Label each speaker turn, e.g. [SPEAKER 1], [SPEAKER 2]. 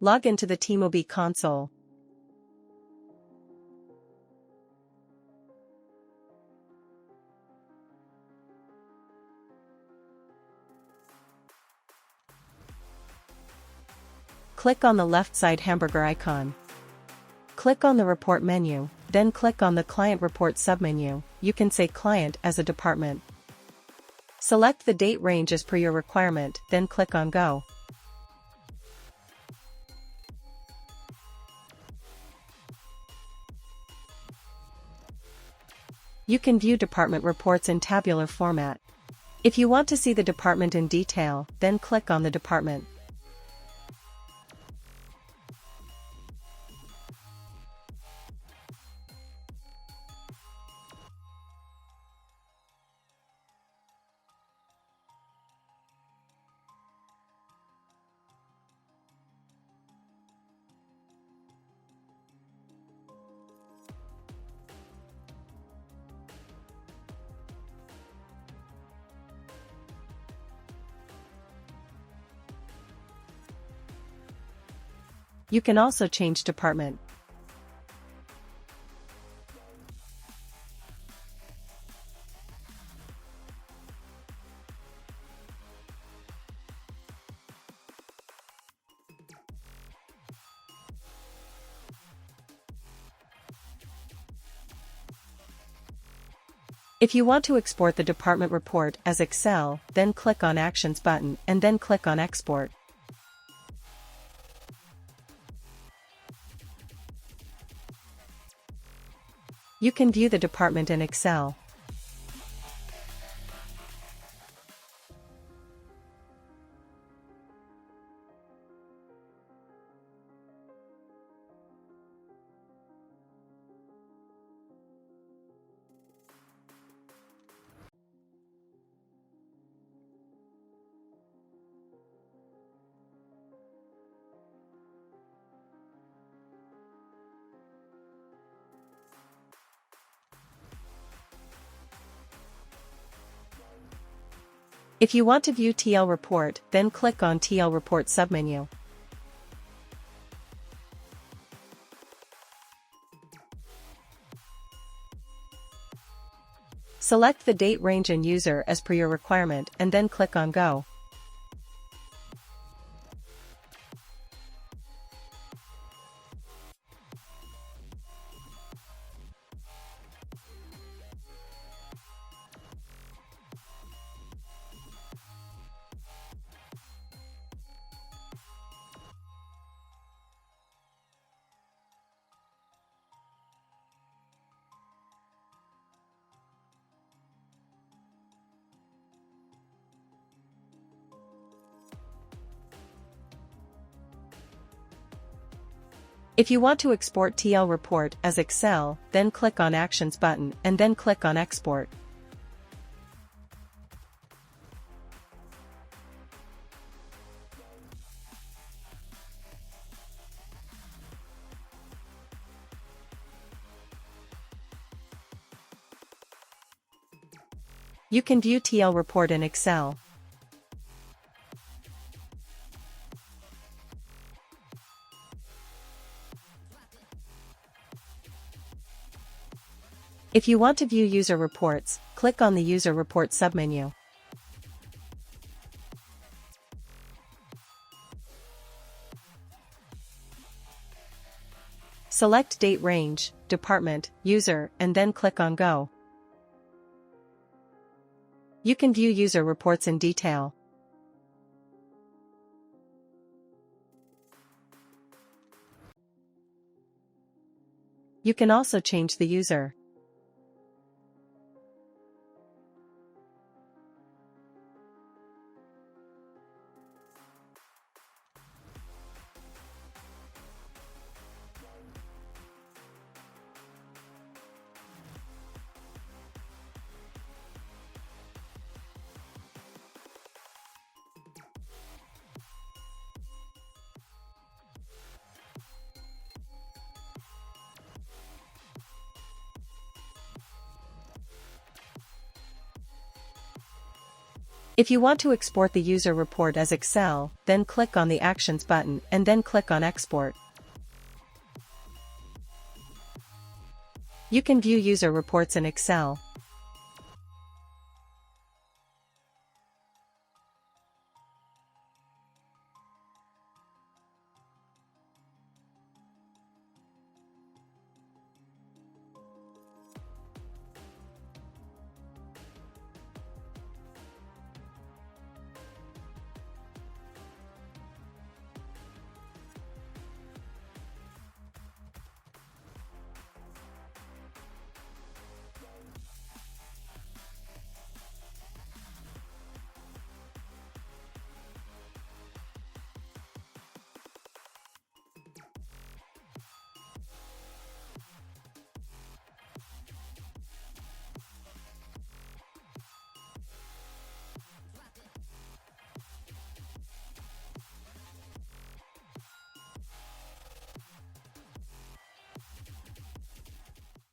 [SPEAKER 1] Log into the TeamOB console. Click on the left side hamburger icon. Click on the Report menu, then click on the Client Report submenu. You can say Client as a department. Select the date range as per your requirement, then click on Go. You can view department reports in tabular format. If you want to see the department in detail, then click on the department. You can also change department. If you want to export the department report as Excel, then click on Actions button and then click on Export. You can view the department in Excel. If you want to view TL report, then click on TL report submenu. Select the date range and user as per your requirement and then click on Go. If you want to export TL report as Excel, then click on Actions button and then click on Export. You can view TL report in Excel. If you want to view user reports, click on the User Report submenu. Select Date Range, Department, User, and then click on Go. You can view user reports in detail. You can also change the user. If you want to export the user report as Excel, then click on the Actions button and then click on Export. You can view user reports in Excel.